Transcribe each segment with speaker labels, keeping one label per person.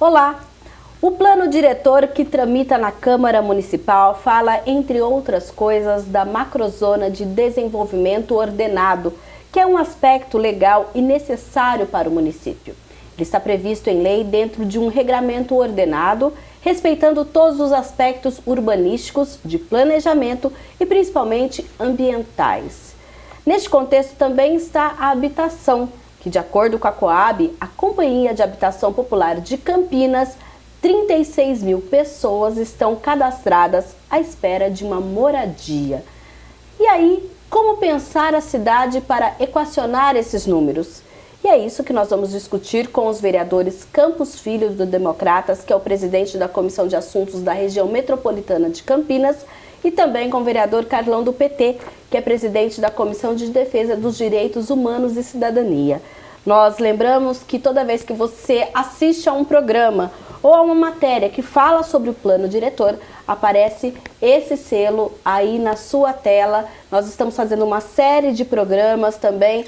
Speaker 1: Olá! O plano diretor que tramita na Câmara Municipal fala, entre outras coisas, da macrozona de desenvolvimento ordenado, que é um aspecto legal e necessário para o município. Ele está previsto em lei dentro de um regramento ordenado, respeitando todos os aspectos urbanísticos, de planejamento e principalmente ambientais. Neste contexto também está a habitação, que, de acordo com a Coab, a Companhia de Habitação Popular de Campinas, 36 mil pessoas estão cadastradas à espera de uma moradia. E aí, como pensar a cidade para equacionar esses números? E é isso que nós vamos discutir com os vereadores Campos Filho do Democratas, que é o presidente da Comissão de Assuntos da Região Metropolitana de Campinas, e também com o vereador Carlão do PT, que é presidente da Comissão de Defesa dos Direitos Humanos e Cidadania. Nós lembramos que toda vez que você assiste a um programa ou a uma matéria que fala sobre o plano diretor, aparece esse selo aí na sua tela. Nós estamos fazendo uma série de programas também,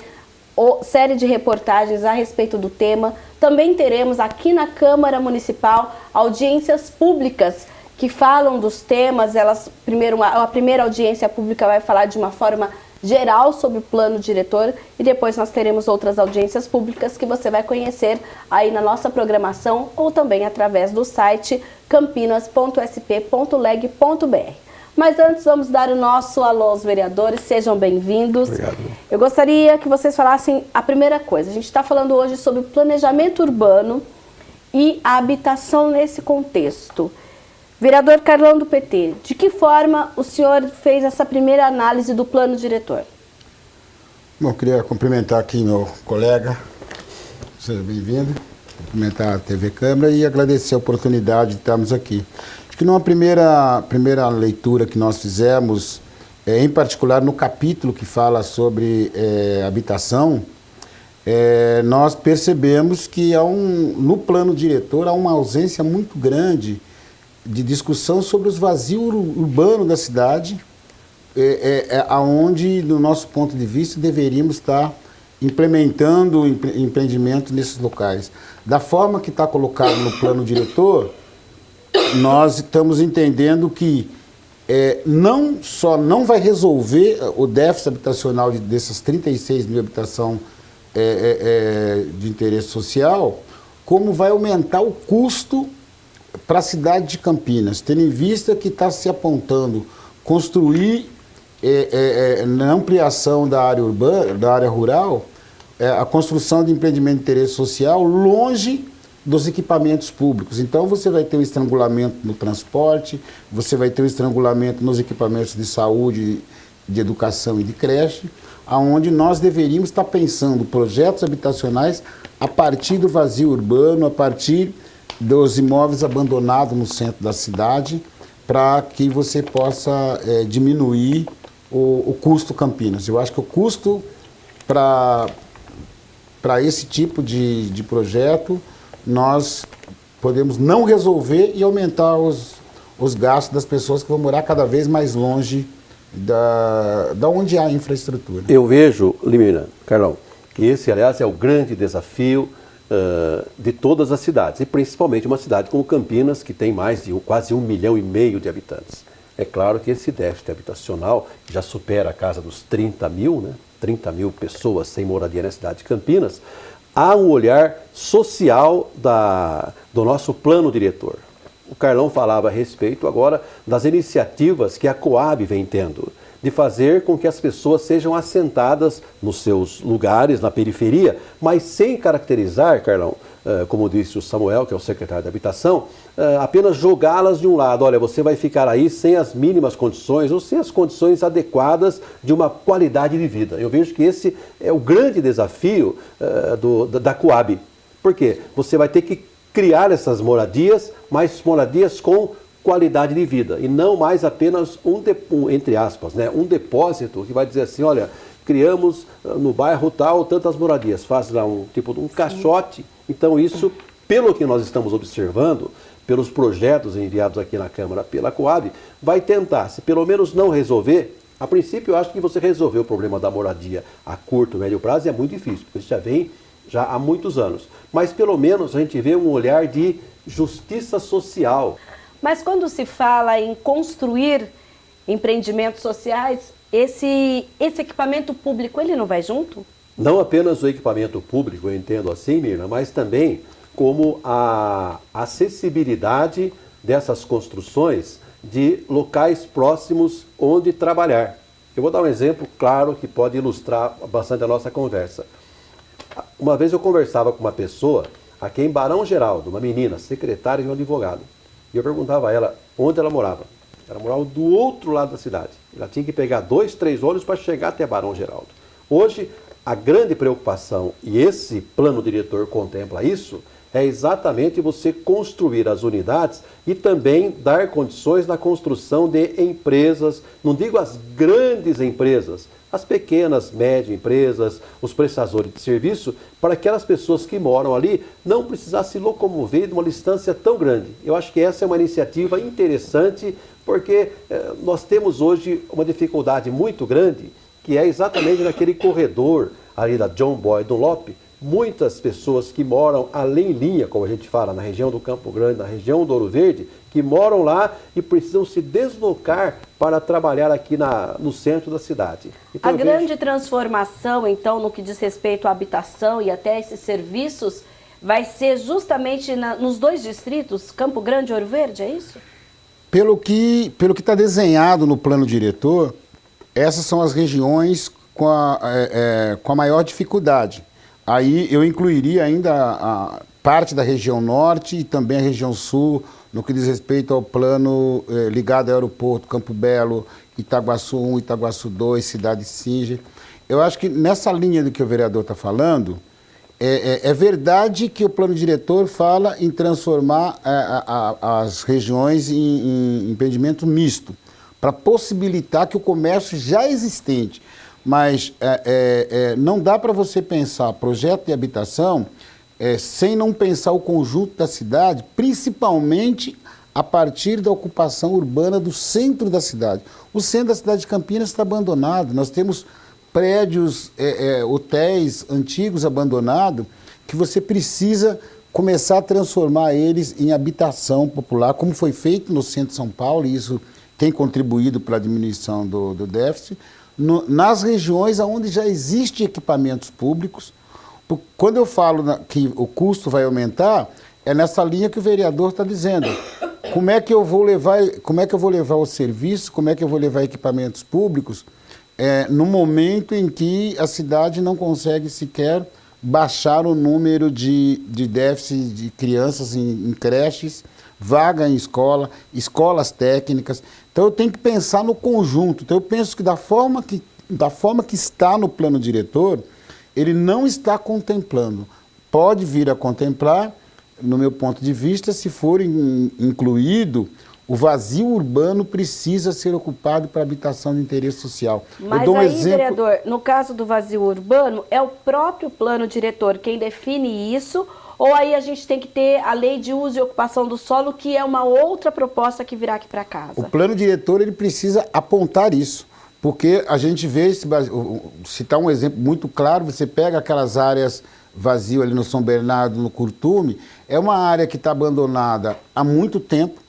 Speaker 1: série de reportagens a respeito do tema. Também teremos aqui na Câmara Municipal audiências públicas que falam dos temas. A primeira audiência pública vai falar de uma forma geral sobre o plano diretor e depois nós teremos outras audiências públicas que você vai conhecer aí na nossa programação ou também através do site campinas.sp.leg.br. Mas antes vamos dar o nosso alô aos vereadores, sejam bem-vindos.
Speaker 2: Obrigado.
Speaker 1: Eu gostaria que vocês falassem a primeira coisa. A gente está falando hoje sobre o planejamento urbano e a habitação nesse contexto. Vereador Carlão do PT, de que forma o senhor fez essa primeira análise do plano diretor?
Speaker 2: Bom, eu queria cumprimentar aqui meu colega, seja bem-vindo, cumprimentar a TV Câmara e agradecer a oportunidade de estarmos aqui. Acho que numa primeira leitura que nós fizemos, em particular no capítulo que fala sobre habitação, nós percebemos que no plano diretor há uma ausência muito grande de discussão sobre os vazios urbanos da cidade, aonde, do nosso ponto de vista, deveríamos estar implementando empreendimentos nesses locais. Da forma que está colocado no plano diretor, nós estamos entendendo que não só não vai resolver o déficit habitacional dessas 36 mil habitação de interesse social, como vai aumentar o custo para a cidade de Campinas, tendo em vista que está se apontando construir na ampliação da área urbana, da área rural, a construção de empreendimento de interesse social longe dos equipamentos públicos. Então você vai ter um estrangulamento no transporte, você vai ter um estrangulamento nos equipamentos de saúde, de educação e de creche, aonde nós deveríamos estar pensando projetos habitacionais a partir do vazio urbano, a partir dos imóveis abandonados no centro da cidade, para que você possa diminuir o custo Campinas. Eu acho que o custo para esse tipo de projeto, nós podemos não resolver e aumentar os gastos das pessoas que vão morar cada vez mais longe da onde há infraestrutura.
Speaker 3: Eu vejo, Limina, Carlão, que esse, aliás, é o grande desafio de todas as cidades, e principalmente uma cidade como Campinas, que tem mais de quase 1,5 milhão de habitantes. É claro que esse déficit habitacional já supera a casa dos 30 mil, né? 30 mil pessoas sem moradia na cidade de Campinas. Há um olhar social do nosso plano diretor. O Carlão falava a respeito agora das iniciativas que a Coab vem tendo, de fazer com que as pessoas sejam assentadas nos seus lugares, na periferia, mas sem caracterizar, Carlão, como disse o Samuel, que é o secretário da Habitação, apenas jogá-las de um lado. Olha, você vai ficar aí sem as mínimas condições ou sem as condições adequadas de uma qualidade de vida. Eu vejo que esse é o grande desafio da Coab. Por quê? Você vai ter que criar essas moradias, mas moradias com qualidade de vida, e não mais apenas entre aspas, né, um depósito que vai dizer assim, olha, criamos no bairro tal tantas moradias, faz lá um tipo de um caixote. Então isso, pelo que nós estamos observando, pelos projetos enviados aqui na Câmara pela Coab, vai tentar, se pelo menos não resolver, a princípio eu acho que você resolveu o problema da moradia a curto, médio prazo é muito difícil, porque você já vem já há muitos anos. Mas pelo menos a gente vê um olhar de justiça social.
Speaker 1: Mas quando se fala em construir empreendimentos sociais, esse equipamento público, ele não vai junto?
Speaker 3: Não apenas o equipamento público, eu entendo assim, Mirna, mas também como a acessibilidade dessas construções de locais próximos onde trabalhar. Eu vou dar um exemplo claro que pode ilustrar bastante a nossa conversa. Uma vez eu conversava com uma pessoa aqui em Barão Geraldo, uma menina, secretária de um advogado, e eu perguntava a ela onde ela morava. Ela morava do outro lado da cidade. Ela tinha que pegar 2, 3 ônibus para chegar até Barão Geraldo. Hoje, a grande preocupação, e esse plano diretor contempla isso, é exatamente você construir as unidades e também dar condições na construção de empresas, não digo as grandes empresas, as pequenas, médias empresas, os prestadores de serviço, para aquelas pessoas que moram ali não precisar se locomover de uma distância tão grande. Eu acho que essa é uma iniciativa interessante, porque nós temos hoje uma dificuldade muito grande, que é exatamente naquele corredor ali da John Boyd Dunlop. Muitas pessoas que moram além linha, como a gente fala, na região do Campo Grande, na região do Ouro Verde, que moram lá e precisam se deslocar para trabalhar aqui no centro da cidade. Então,
Speaker 1: a grande transformação, então, no que diz respeito à habitação e até esses serviços, vai ser justamente nos 2 distritos, Campo Grande e Ouro Verde, é isso?
Speaker 2: Pelo que está desenhado no plano diretor, essas são as regiões com a maior dificuldade. Aí eu incluiria ainda a parte da região norte e também a região sul, no que diz respeito ao plano ligado ao aeroporto, Campo Belo, Itaguaçu 1, Itaguaçu 2, Cidade Singer. Eu acho que nessa linha do que o vereador está falando, é verdade que o plano diretor fala em transformar as regiões em empreendimento misto, para possibilitar que o comércio já existente, mas não dá para você pensar projeto de habitação sem não pensar o conjunto da cidade, principalmente a partir da ocupação urbana do centro da cidade. O centro da cidade de Campinas está abandonado, nós temos prédios, hotéis antigos abandonados, que você precisa começar a transformar eles em habitação popular, como foi feito no centro de São Paulo, e isso tem contribuído para a diminuição do déficit, nas regiões onde já existem equipamentos públicos. Quando eu falo que o custo vai aumentar, é nessa linha que o vereador está dizendo. Como é que eu vou levar o serviço, como é que eu vou levar equipamentos públicos no momento em que a cidade não consegue sequer baixar o número de déficit de crianças em creches, vaga em escola, escolas técnicas. Então eu tenho que pensar no conjunto. Então eu penso que da forma que está no plano diretor, ele não está contemplando. Pode vir a contemplar, no meu ponto de vista, se for incluído, o vazio urbano precisa ser ocupado para habitação de interesse social.
Speaker 1: Mas
Speaker 2: eu dou um
Speaker 1: aí,
Speaker 2: exemplo...
Speaker 1: vereador, no caso do vazio urbano, é o próprio plano diretor quem define isso, ou aí a gente tem que ter a lei de uso e ocupação do solo, que é uma outra proposta que virá aqui para casa?
Speaker 2: O plano diretor ele precisa apontar isso, porque a gente vê, citar um exemplo muito claro, você pega aquelas áreas vazias ali no São Bernardo, no Curtume, é uma área que está abandonada há muito tempo,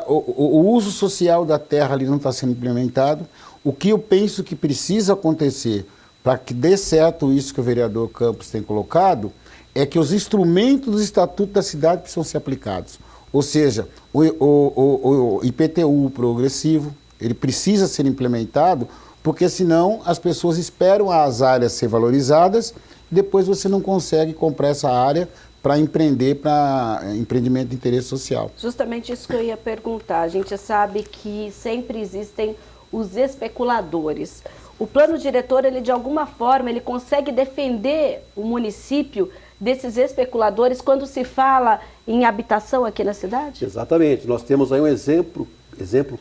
Speaker 2: o uso social da terra ali não está sendo implementado. O que eu penso que precisa acontecer para que dê certo isso que o vereador Campos tem colocado, é que os instrumentos do Estatuto da Cidade precisam ser aplicados. Ou seja, o IPTU progressivo, ele precisa ser implementado, porque senão as pessoas esperam as áreas ser valorizadas, depois você não consegue comprar essa área para empreender, para empreendimento de interesse social.
Speaker 1: Justamente isso que eu ia perguntar. A gente sabe que sempre existem os especuladores. O plano diretor, ele de alguma forma, ele consegue defender o município desses especuladores quando se fala em habitação aqui na cidade?
Speaker 3: Exatamente. Nós temos aí um exemplo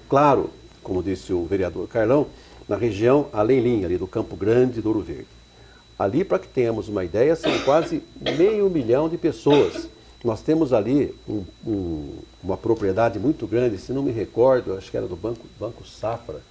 Speaker 3: claro, como disse o vereador Carlão, na região além linha, ali do Campo Grande e do Ouro Verde. Ali, para que tenhamos uma ideia, são quase 500 mil de pessoas. Nós temos ali uma propriedade muito grande, se não me recordo, acho que era do Banco Safra,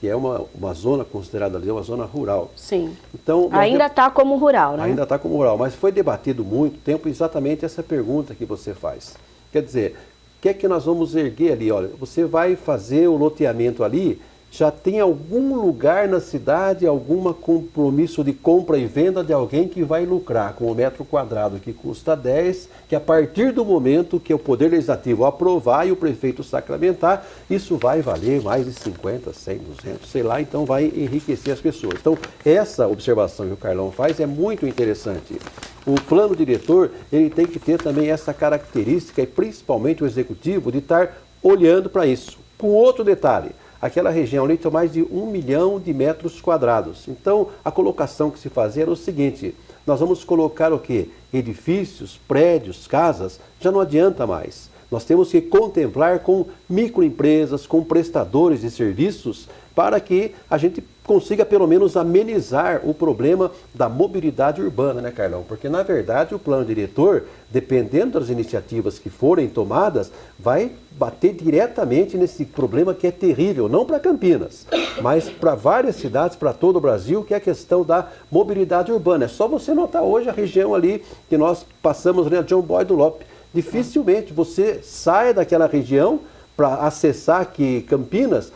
Speaker 3: que é uma zona considerada ali uma zona rural.
Speaker 1: Sim.
Speaker 3: Então,
Speaker 1: ainda está como rural, né?
Speaker 3: Ainda está como rural, mas foi debatido muito tempo exatamente essa pergunta que você faz. Quer dizer, o que é que nós vamos erguer ali? Olha, você vai fazer o loteamento ali, já tem algum lugar na cidade, algum compromisso de compra e venda de alguém que vai lucrar com o metro quadrado que custa 10, que a partir do momento que o Poder Legislativo aprovar e o prefeito sacramentar, isso vai valer mais de 50, 100, 200, sei lá, então vai enriquecer as pessoas. Então, essa observação que o Carlão faz é muito interessante. O plano diretor, ele tem que ter também essa característica, e principalmente o executivo, de estar olhando para isso. Com outro detalhe, aquela região ali tem mais de 1 milhão de metros quadrados. Então, a colocação que se fazia era o seguinte: nós vamos colocar o quê? Edifícios, prédios, casas, já não adianta mais. Nós temos que contemplar com microempresas, com prestadores de serviços, para que a gente consiga pelo menos amenizar o problema da mobilidade urbana, né, Carlão? Porque, na verdade, o plano diretor, dependendo das iniciativas que forem tomadas, vai bater diretamente nesse problema que é terrível, não para Campinas, mas para várias cidades, para todo o Brasil, que é a questão da mobilidade urbana. É só você notar hoje a região ali que nós passamos, né, João Boy do Lope. Dificilmente você sai daquela região para acessar aqui Campinas,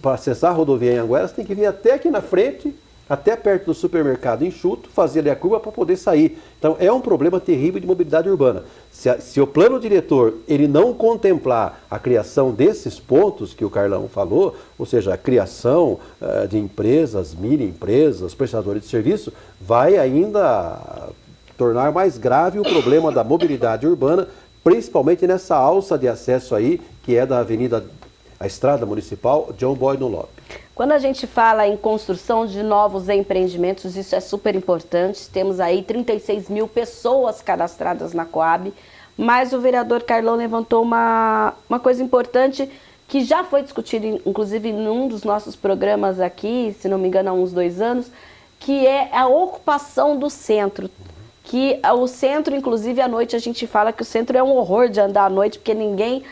Speaker 3: para acessar a rodovia em Anhanguera, você tem que vir até aqui na frente, até perto do supermercado Enxuto, fazer ali a curva para poder sair. Então é um problema terrível de mobilidade urbana. Se o plano diretor ele não contemplar a criação desses pontos que o Carlão falou, ou seja, a criação de empresas, mini empresas, prestadores de serviço, vai ainda tornar mais grave o problema da mobilidade urbana, principalmente nessa alça de acesso aí, que é da Avenida, a Estrada Municipal João Boy no Lope.
Speaker 1: Quando a gente fala em construção de novos empreendimentos, isso é super importante. Temos aí 36 mil pessoas cadastradas na Coab, mas o vereador Carlão levantou uma coisa importante que já foi discutida, inclusive, num dos nossos programas aqui, se não me engano, há uns 2 anos, que é a ocupação do centro. Que o centro, inclusive, à noite a gente fala que o centro é um horror de andar à noite, porque ninguém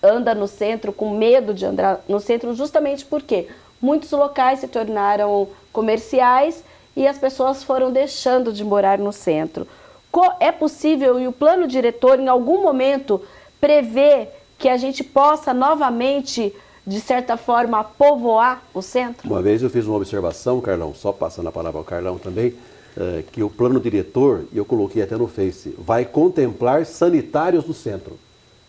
Speaker 1: anda no centro com medo de andar no centro, justamente porque muitos locais se tornaram comerciais e as pessoas foram deixando de morar no centro. É possível, e o plano diretor, em algum momento, prevê que a gente possa novamente, de certa forma, povoar o centro?
Speaker 3: Uma vez eu fiz uma observação, Carlão, só passando a palavra ao Carlão também, que o plano diretor, e eu coloquei até no Face, vai contemplar sanitários no centro.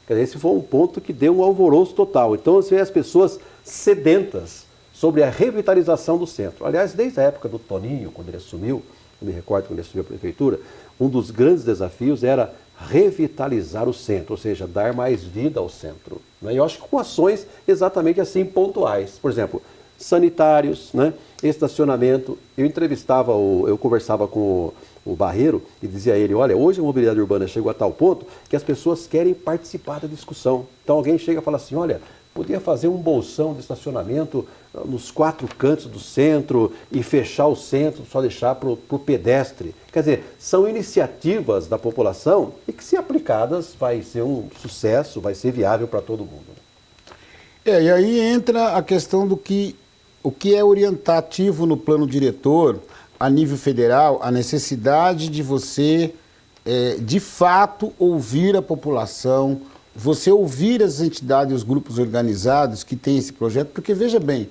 Speaker 3: Quer dizer, esse foi um ponto que deu um alvoroço total. Então, você vê as pessoas sedentas sobre a revitalização do centro. Aliás, desde a época do Toninho, quando ele assumiu, eu me recordo quando ele assumiu a prefeitura, um dos grandes desafios era revitalizar o centro, ou seja, dar mais vida ao centro. Né? E eu acho que com ações exatamente assim pontuais. Por exemplo, sanitários, né? Estacionamento. Eu conversava com o Barreiro e dizia a ele: olha, hoje a mobilidade urbana chegou a tal ponto que as pessoas querem participar da discussão. Então alguém chega e fala assim: olha, podia fazer um bolsão de estacionamento nos 4 cantos do centro e fechar o centro, só deixar para o pedestre. Quer dizer, são iniciativas da população e que, se aplicadas, vai ser um sucesso, vai ser viável para todo mundo.
Speaker 2: E aí entra a questão do que o que é orientativo no plano diretor, a nível federal, a necessidade de você, de fato, ouvir a população, você ouvir as entidades, os grupos organizados que têm esse projeto, porque, veja bem,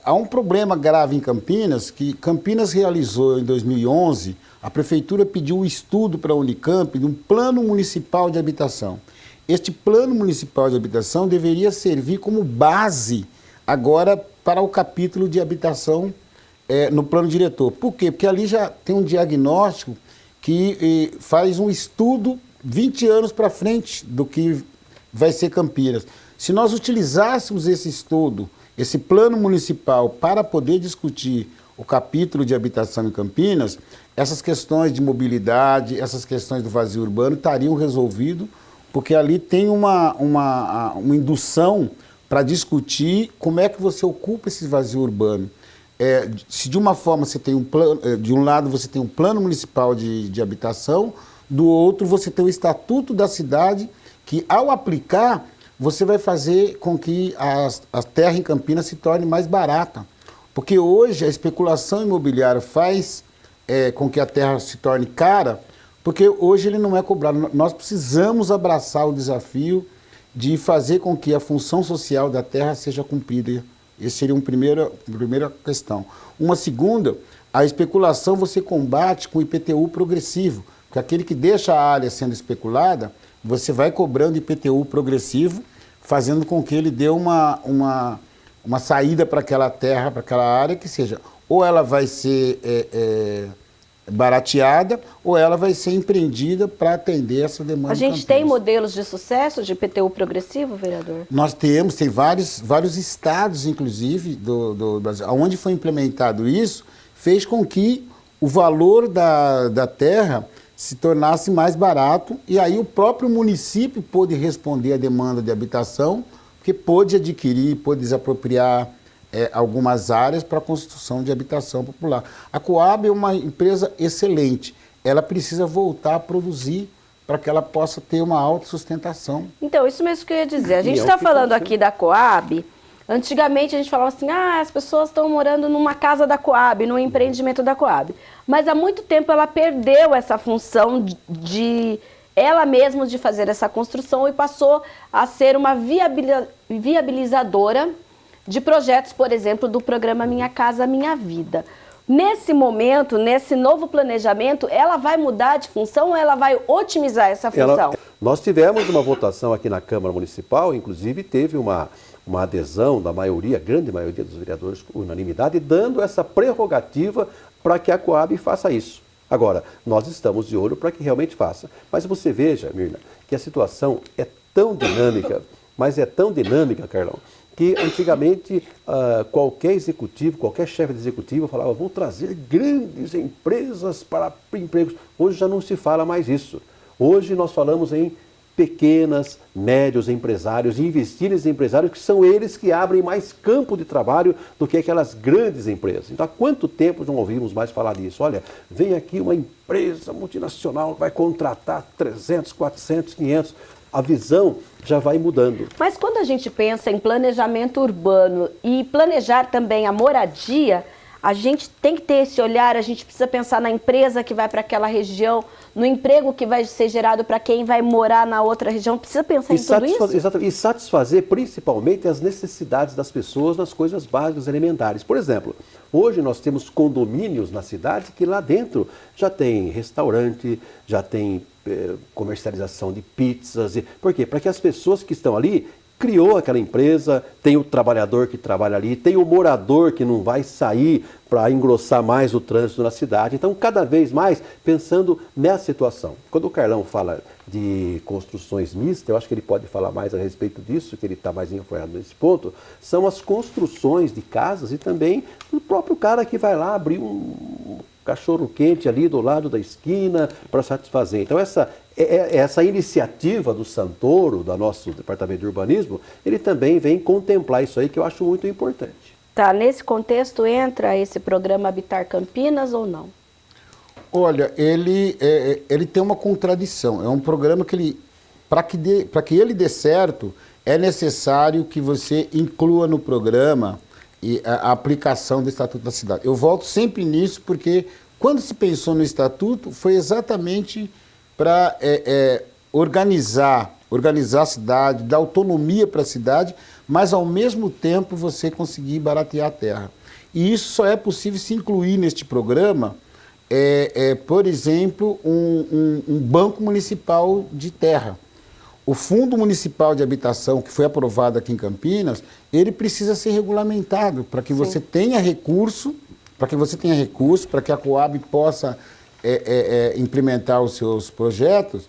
Speaker 2: há um problema grave em Campinas, que Campinas realizou em 2011, a prefeitura pediu um estudo para a Unicamp de um plano municipal de habitação. Este plano municipal de habitação deveria servir como base agora para o capítulo de habitação no plano diretor. Por quê? Porque ali já tem um diagnóstico que faz um estudo 20 anos para frente do que vai ser Campinas. Se nós utilizássemos esse estudo, esse plano municipal, para poder discutir o capítulo de habitação em Campinas, essas questões de mobilidade, essas questões do vazio urbano estariam resolvidas, porque ali tem uma indução para discutir como é que você ocupa esse vazio urbano. Se de uma forma você tem um plano, de um lado você tem um plano municipal de habitação, do outro você tem o estatuto da cidade, que ao aplicar você vai fazer com que a terra em Campinas se torne mais barata. Porque hoje a especulação imobiliária faz com que a terra se torne cara, porque hoje ele não é cobrado. Nós precisamos abraçar o desafio de fazer com que a função social da terra seja cumprida. Essa seria uma primeira questão. Uma segunda, a especulação você combate com IPTU progressivo, porque aquele que deixa a área sendo especulada, você vai cobrando IPTU progressivo, fazendo com que ele dê uma saída para aquela terra, para aquela área, que seja, ou ela vai ser barateada, ou ela vai ser empreendida para atender essa demanda.
Speaker 1: A gente tem modelos de sucesso de IPTU progressivo, vereador?
Speaker 2: Nós tem vários estados, inclusive, do Brasil, onde foi implementado isso, fez com que o valor da terra se tornasse mais barato, e aí o próprio município pôde responder à demanda de habitação, porque pôde adquirir, pôde desapropriar algumas áreas para a construção de habitação popular. A Coab é uma empresa excelente, ela precisa voltar a produzir para que ela possa ter uma autossustentação.
Speaker 1: Então, isso mesmo que eu ia dizer. A gente está falando aqui da Coab. Antigamente a gente falava assim, as pessoas estão morando numa casa da Coab, num empreendimento da Coab. Mas há muito tempo ela perdeu essa função de ela mesma de fazer essa construção e passou a ser uma viabilizadora de projetos, por exemplo, do programa Minha Casa Minha Vida. Nesse momento, nesse novo planejamento, ela vai mudar de função ou ela vai otimizar essa função?
Speaker 3: Nós tivemos uma votação aqui na Câmara Municipal, inclusive teve uma adesão da maioria, grande maioria dos vereadores, por unanimidade, dando essa prerrogativa para que a Coab faça isso. Agora, nós estamos de olho para que realmente faça. Mas você veja, Mirna, que a situação é tão dinâmica, mas é tão dinâmica, Carlão, que antigamente qualquer executivo, qualquer chefe de executivo falava, vou trazer grandes empresas para empregos. Hoje já não se fala mais isso. Hoje nós falamos em pequenas, médios empresários, investir nesses empresários, que são eles que abrem mais campo de trabalho do que aquelas grandes empresas. Então, há quanto tempo não ouvimos mais falar disso? Olha, vem aqui uma empresa multinacional que vai contratar 300, 400, 500... A visão já vai mudando.
Speaker 1: Mas quando a gente pensa em planejamento urbano e planejar também a moradia, a gente tem que ter esse olhar, a gente precisa pensar na empresa que vai para aquela região, no emprego que vai ser gerado para quem vai morar na outra região. Precisa pensar em tudo isso?
Speaker 3: Exatamente, e satisfazer principalmente as necessidades das pessoas nas coisas básicas elementares. Por exemplo, hoje nós temos condomínios na cidade que lá dentro já tem restaurante, já tem comercialização de pizzas. Por quê? Para que as pessoas que estão ali criou aquela empresa, tem o trabalhador que trabalha ali, tem o morador que não vai sair para engrossar mais o trânsito na cidade. Então, cada vez mais pensando nessa situação. Quando o Carlão fala de construções mistas, eu acho que ele pode falar mais a respeito disso, que ele está mais informado nesse ponto, são as construções de casas e também o próprio cara que vai lá abrir um cachorro-quente ali do lado da esquina para satisfazer. Então, essa iniciativa do Santoro, do nosso Departamento de Urbanismo, ele também vem contemplar isso aí, que eu acho muito importante.
Speaker 1: Tá, nesse contexto entra esse programa Habitar Campinas ou não?
Speaker 2: Olha, ele tem uma contradição. É um programa que para que ele dê certo, é necessário que você inclua no programa a aplicação do Estatuto da Cidade. Eu volto sempre nisso porque quando se pensou no Estatuto foi exatamente para organizar a cidade, dar autonomia para a cidade, mas ao mesmo tempo você conseguir baratear a terra. E isso só é possível se incluir neste programa, por exemplo, um banco municipal de terra. O Fundo Municipal de Habitação, que foi aprovado aqui em Campinas, ele precisa ser regulamentado para que você tenha recurso, para que a Coab possa implementar os seus projetos.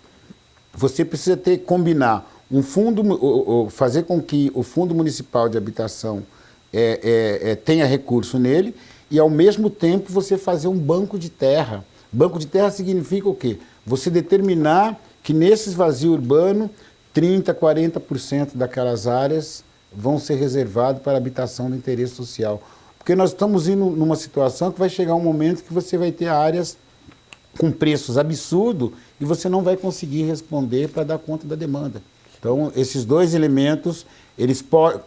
Speaker 2: Você precisa combinar um fundo, fazer com que o Fundo Municipal de Habitação tenha recurso nele e, ao mesmo tempo, você fazer um banco de terra. Banco de terra significa o quê? Você determinar que nesses vazios urbanos, 30%, 40% daquelas áreas vão ser reservadas para habitação de interesse social. Porque nós estamos indo numa situação que vai chegar um momento que você vai ter áreas com preços absurdos e você não vai conseguir responder para dar conta da demanda. Então, esses dois elementos,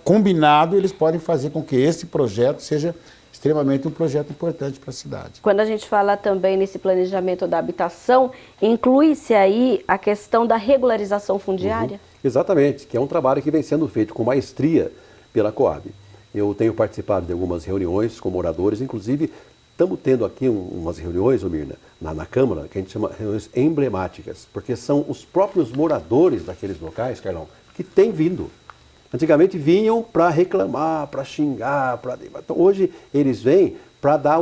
Speaker 2: combinado, eles podem fazer com que esse projeto seja extremamente um projeto importante para a cidade.
Speaker 1: Quando a gente fala também nesse planejamento da habitação, inclui-se aí a questão da regularização fundiária?
Speaker 3: Exatamente, que é um trabalho que vem sendo feito com maestria pela Coab. Eu tenho participado de algumas reuniões com moradores, inclusive estamos tendo aqui umas reuniões, Mirna, na Câmara, que a gente chama reuniões emblemáticas, porque são os próprios moradores daqueles locais, Carlão, que têm vindo. Antigamente vinham para reclamar, para xingar, então, hoje eles vêm para dar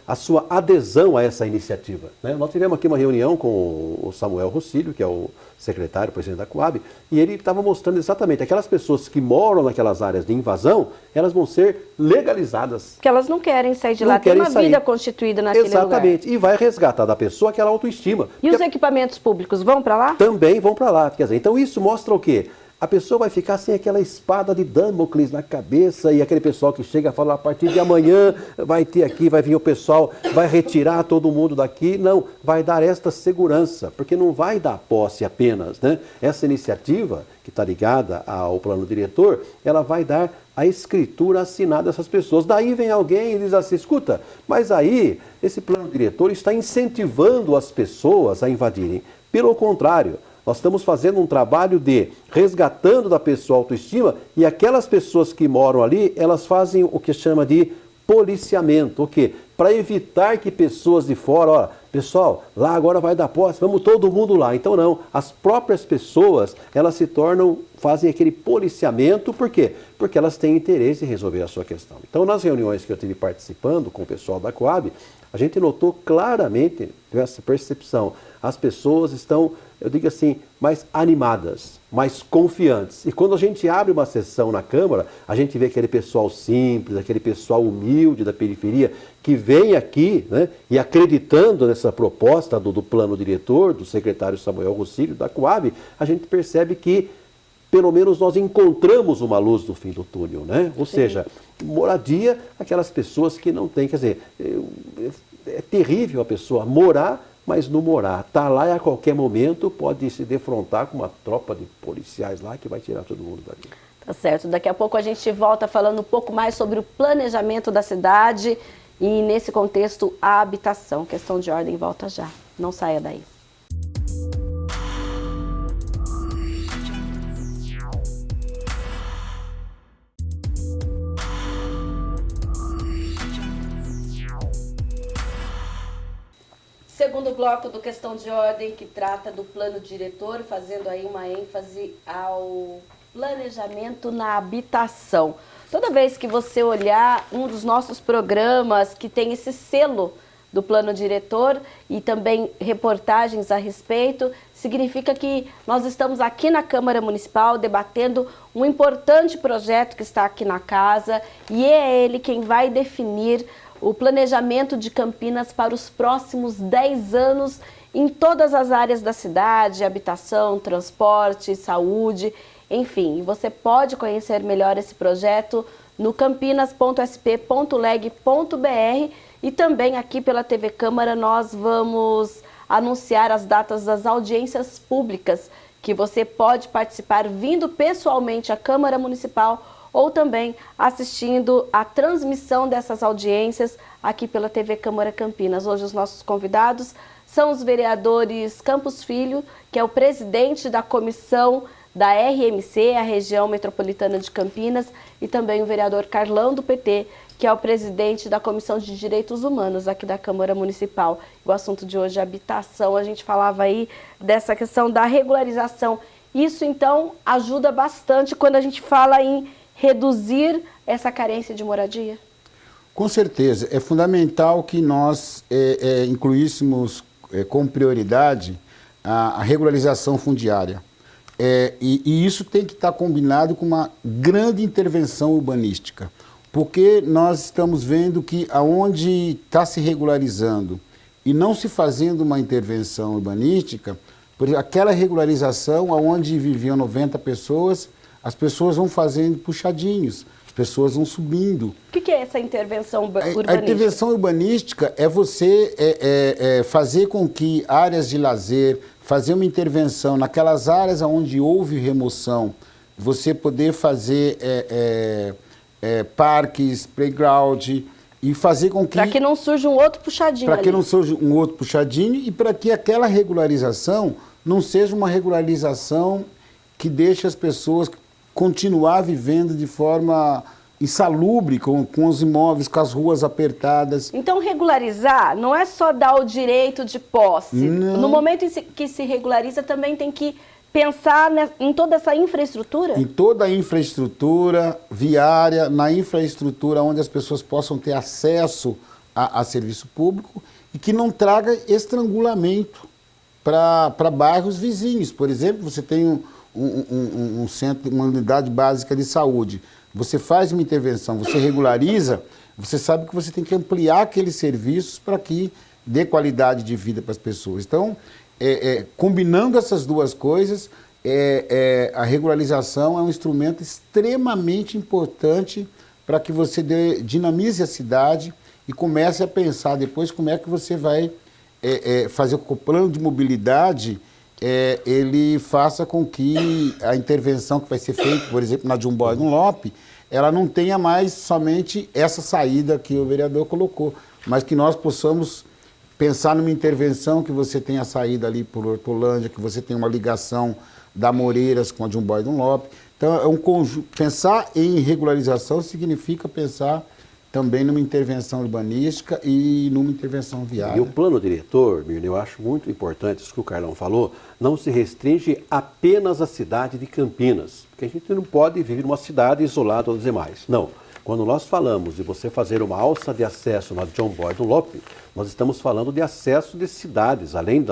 Speaker 3: a sua adesão a essa iniciativa, né? Nós tivemos aqui uma reunião com o Samuel Rossílio, que é o secretário, presidente da Coab, e ele estava mostrando exatamente aquelas pessoas que moram naquelas áreas de invasão, elas vão ser legalizadas.
Speaker 1: Porque elas não querem sair de lá, tem uma vida constituída naquele lugar.
Speaker 3: Exatamente, e vai resgatar da pessoa aquela autoestima.
Speaker 1: E os equipamentos públicos vão para lá?
Speaker 3: Também vão para lá. Quer dizer, então isso mostra o quê? A pessoa vai ficar sem aquela espada de Damocles na cabeça e aquele pessoal que chega e fala, a partir de amanhã vai ter aqui, vai vir o pessoal, vai retirar todo mundo daqui. Não, vai dar esta segurança, porque não vai dar posse apenas, né? Essa iniciativa, que está ligada ao plano diretor, ela vai dar a escritura assinada dessas pessoas. Daí vem alguém e diz assim, escuta, mas aí esse plano diretor está incentivando as pessoas a invadirem. Pelo contrário, nós estamos fazendo um trabalho de resgatando da pessoa a autoestima e aquelas pessoas que moram ali, elas fazem o que chama de policiamento. O quê? Para evitar que pessoas de fora, olha, pessoal, lá agora vai dar posse, vamos todo mundo lá. Então não, as próprias pessoas, elas se tornam, fazem aquele policiamento, por quê? Porque elas têm interesse em resolver a sua questão. Então nas reuniões que eu estive participando com o pessoal da Coab, a gente notou claramente essa percepção. As pessoas estão, eu digo assim, mais animadas, mais confiantes. E quando a gente abre uma sessão na Câmara, a gente vê aquele pessoal simples, aquele pessoal humilde da periferia, que vem aqui, né, e acreditando nessa proposta do plano diretor, do secretário Samuel Rossílio, da Coab, a gente percebe que pelo menos nós encontramos uma luz no fim do túnel, né? Ou seja, moradia, aquelas pessoas que não têm, quer dizer, é terrível a pessoa morar, mas não morar. Está lá e a qualquer momento pode se defrontar com uma tropa de policiais lá que vai tirar todo mundo dali.
Speaker 1: Tá certo. Daqui a pouco a gente volta falando um pouco mais sobre o planejamento da cidade e, nesse contexto, a habitação. Questão de ordem, volta já. Não saia daí. Segundo bloco do Questão de Ordem, que trata do plano diretor, fazendo aí uma ênfase ao planejamento na habitação. Toda vez que você olhar um dos nossos programas que tem esse selo do plano diretor e também reportagens a respeito, significa que nós estamos aqui na Câmara Municipal debatendo um importante projeto que está aqui na casa e é ele quem vai definir o planejamento de Campinas para os próximos 10 anos em todas as áreas da cidade, habitação, transporte, saúde, enfim. Você pode conhecer melhor esse projeto no campinas.sp.leg.br e também aqui pela TV Câmara nós vamos anunciar as datas das audiências públicas que você pode participar vindo pessoalmente à Câmara Municipal ou também assistindo a transmissão dessas audiências aqui pela TV Câmara Campinas. Hoje os nossos convidados são os vereadores Campos Filho, que é o presidente da comissão da RMC, a região metropolitana de Campinas, e também o vereador Carlão do PT, que é o presidente da Comissão de Direitos Humanos aqui da Câmara Municipal. O assunto de hoje é habitação, a gente falava aí dessa questão da regularização. Isso então ajuda bastante quando a gente fala em reduzir essa carência de moradia?
Speaker 2: Com certeza. É fundamental que nós incluíssemos como prioridade a regularização fundiária. E isso tem que estar combinado com uma grande intervenção urbanística, porque nós estamos vendo que aonde está se regularizando e não se fazendo uma intervenção urbanística, por exemplo, aquela regularização aonde viviam 90 pessoas, as pessoas vão fazendo puxadinhos, pessoas vão subindo.
Speaker 1: O que é essa intervenção urbanística?
Speaker 2: A intervenção urbanística é você fazer com que áreas de lazer, fazer uma intervenção naquelas áreas onde houve remoção, você poder fazer parques, playground, e fazer com que...
Speaker 1: Para que não surja um outro puxadinho
Speaker 2: Para que não surja um outro puxadinho e para que aquela regularização não seja uma regularização que deixe as pessoas continuar vivendo de forma insalubre, com os imóveis, com as ruas apertadas.
Speaker 1: Então, regularizar não é só dar o direito de posse.
Speaker 2: Não.
Speaker 1: No momento em que se regulariza, também tem que pensar em toda essa infraestrutura?
Speaker 2: Em toda a infraestrutura viária, na infraestrutura onde as pessoas possam ter acesso a serviço público e que não traga estrangulamento para bairros vizinhos. Por exemplo, você tem um centro, uma unidade básica de saúde. Você faz uma intervenção, você regulariza, você sabe que você tem que ampliar aqueles serviços para que dê qualidade de vida para as pessoas. Então, combinando essas duas coisas, a regularização é um instrumento extremamente importante para que você dinamize a cidade e comece a pensar depois como é que você vai fazer com que o plano de mobilidade ele faça com que a intervenção que vai ser feita, por exemplo, na João Bosco Dunlop, ela não tenha mais somente essa saída que o vereador colocou, mas que nós possamos pensar numa intervenção que você tenha saída ali por Hortolândia, que você tenha uma ligação da Moreiras com a João Bosco Dunlop. Então, é um conjunto. Pensar em regularização significa pensar também numa intervenção urbanística e numa intervenção viária.
Speaker 3: E o plano diretor, Mirna, eu acho muito importante isso que o Carlão falou, não se restringe apenas à cidade de Campinas, porque a gente não pode viver numa cidade isolada dos demais. Não. Quando nós falamos de você fazer uma alça de acesso na João Bosco Dunlop, nós estamos falando de acesso de cidades, além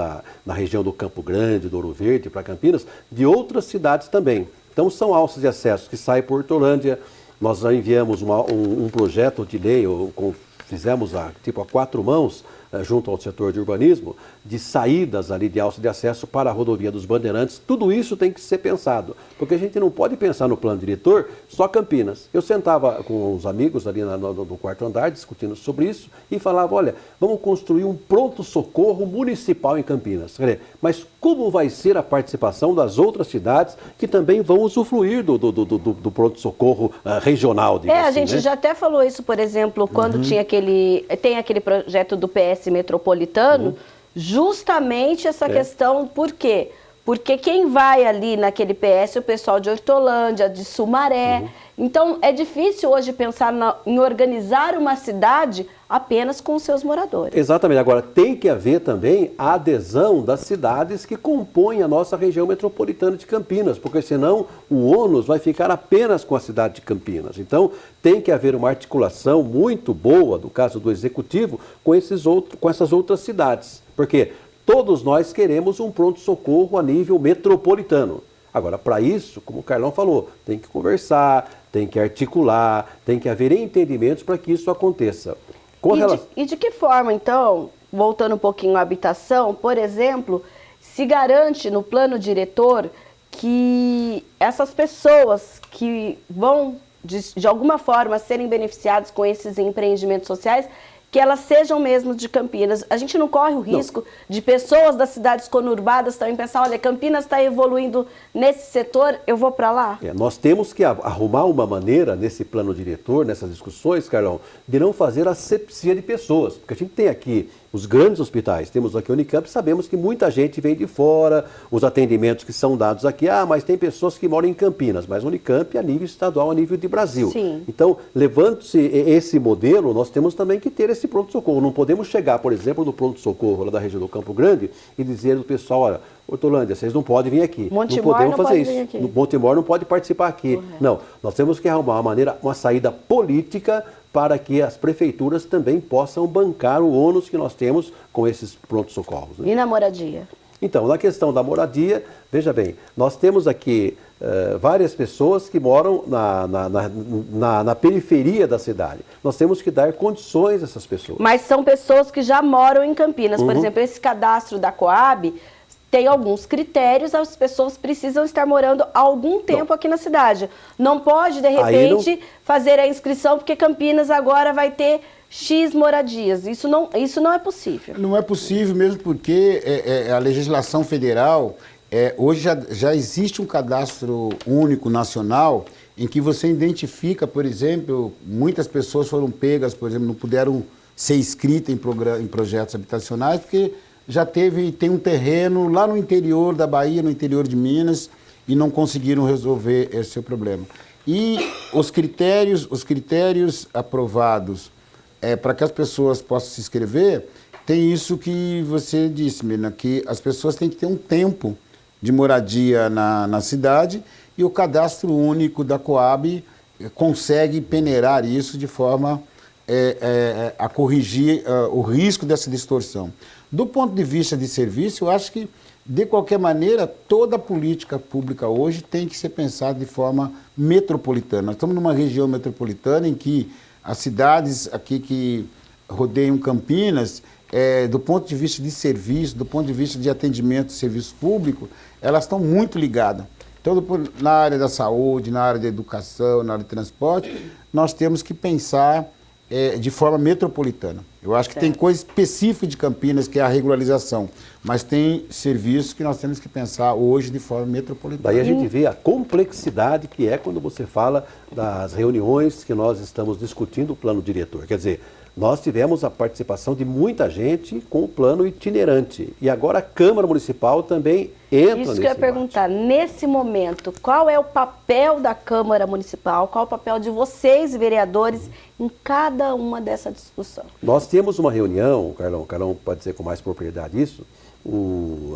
Speaker 3: na região do Campo Grande, do Ouro Verde, para Campinas, de outras cidades também. Então são alças de acesso que saem por Hortolândia. Nós já enviamos um projeto de lei, fizemos a 4 mãos, junto ao setor de urbanismo, de saídas ali de alça de acesso para a rodovia dos Bandeirantes. Tudo isso tem que ser pensado, porque a gente não pode pensar no plano diretor só Campinas. Eu sentava com os amigos ali no quarto andar, discutindo sobre isso, e falava, olha, vamos construir um pronto-socorro municipal em Campinas. Mas como vai ser a participação das outras cidades que também vão usufruir do pronto-socorro regional?
Speaker 1: A gente já até falou isso, por exemplo, quando tem aquele projeto do PS metropolitano, justamente essa questão, por quê? Porque quem vai ali naquele PS é o pessoal de Hortolândia, de Sumaré. Então, é difícil hoje pensar em organizar uma cidade apenas com os seus moradores.
Speaker 3: Exatamente. Agora, tem que haver também a adesão das cidades que compõem a nossa região metropolitana de Campinas, porque senão o ônus vai ficar apenas com a cidade de Campinas. Então, tem que haver uma articulação muito boa, do caso do Executivo, com essas outras cidades. Porque todos nós queremos um pronto-socorro a nível metropolitano. Agora, para isso, como o Carlão falou, tem que conversar, tem que articular, tem que haver entendimentos para que isso aconteça.
Speaker 1: E de que forma, então, voltando um pouquinho à habitação, por exemplo, se garante no plano diretor que essas pessoas que vão, de alguma forma, serem beneficiadas com esses empreendimentos sociais, que elas sejam mesmo de Campinas? A gente não corre o risco de pessoas das cidades conurbadas também pensar, olha, Campinas está evoluindo nesse setor, eu vou para lá?
Speaker 3: Nós temos que arrumar uma maneira nesse plano diretor, nessas discussões, Carlão, de não fazer asepsia de pessoas, porque a gente tem aqui os grandes hospitais, temos aqui o Unicamp, sabemos que muita gente vem de fora, os atendimentos que são dados aqui, mas tem pessoas que moram em Campinas, mas o Unicamp é a nível estadual, a nível de Brasil.
Speaker 1: Sim.
Speaker 3: Então, levando-se esse modelo, nós temos também que ter esse pronto-socorro. Não podemos chegar, por exemplo, no pronto-socorro lá da região do Campo Grande e dizer ao pessoal, olha, Hortolândia, vocês não podem vir aqui.
Speaker 1: Montemor
Speaker 3: não podemos fazer isso.
Speaker 1: Aqui.
Speaker 3: Montemor não pode participar aqui. Correto. Não, nós temos que arrumar uma saída política para que as prefeituras também possam bancar o ônus que nós temos com esses pronto-socorros. Né?
Speaker 1: E na moradia?
Speaker 3: Então, na questão da moradia, veja bem, nós temos aqui várias pessoas que moram na periferia da cidade. Nós temos que dar condições a essas pessoas.
Speaker 1: Mas são pessoas que já moram em Campinas. Por exemplo, esse cadastro da Coab tem alguns critérios, as pessoas precisam estar morando algum tempo aqui na cidade. Não pode, de repente, fazer a inscrição, porque Campinas agora vai ter X moradias. Isso não é possível.
Speaker 2: Não é possível mesmo porque a legislação federal, hoje já existe um cadastro único nacional em que você identifica, por exemplo, muitas pessoas foram pegas, por exemplo, não puderam ser inscritas em projetos habitacionais porque tem um terreno lá no interior da Bahia, no interior de Minas, e não conseguiram resolver esse problema. E os critérios aprovados para que as pessoas possam se inscrever, tem isso que você disse, Mirna, que as pessoas têm que ter um tempo de moradia na cidade e o cadastro único da Coab consegue peneirar isso de forma a corrigir o risco dessa distorção. Do ponto de vista de serviço, eu acho que, de qualquer maneira, toda a política pública hoje tem que ser pensada de forma metropolitana. Nós estamos numa região metropolitana em que as cidades aqui que rodeiam Campinas, do ponto de vista de serviço, do ponto de vista de atendimento de serviço público, elas estão muito ligadas. Então, na área da saúde, na área da educação, na área de transporte, nós temos que pensar de forma metropolitana. Eu acho que tem coisa específica de Campinas, que é a regularização, mas tem serviços que nós temos que pensar hoje de forma metropolitana.
Speaker 3: Daí a gente vê a complexidade que é quando você fala das reuniões que nós estamos discutindo o plano diretor. Quer dizer, nós tivemos a participação de muita gente com o plano itinerante. E agora a Câmara Municipal também entra nesse
Speaker 1: Isso que eu ia perguntar. Nesse momento, qual é o papel da Câmara Municipal? Qual é o papel de vocês, vereadores, em cada uma dessa discussão?
Speaker 3: Nós temos uma reunião, o Carlão pode dizer com mais propriedade isso,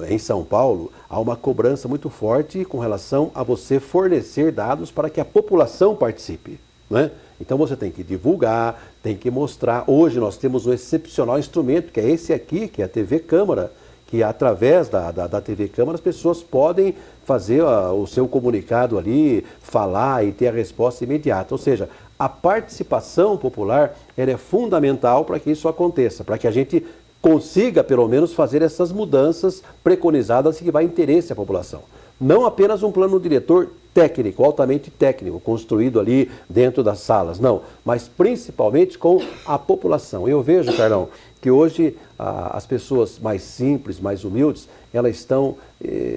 Speaker 3: em São Paulo, há uma cobrança muito forte com relação a você fornecer dados para que a população participe, né? Então você tem que divulgar, tem que mostrar. Hoje nós temos um excepcional instrumento, que é esse aqui, que é a TV Câmara, que através da TV Câmara as pessoas podem fazer o seu comunicado ali, falar e ter a resposta imediata. Ou seja, a participação popular ela é fundamental para que isso aconteça, para que a gente consiga pelo menos fazer essas mudanças preconizadas que vai interesse à população. Não apenas um plano diretor técnico, altamente técnico, construído ali dentro das salas, não, mas principalmente com a população. Eu vejo, Carlão, que hoje as pessoas mais simples, mais humildes, elas estão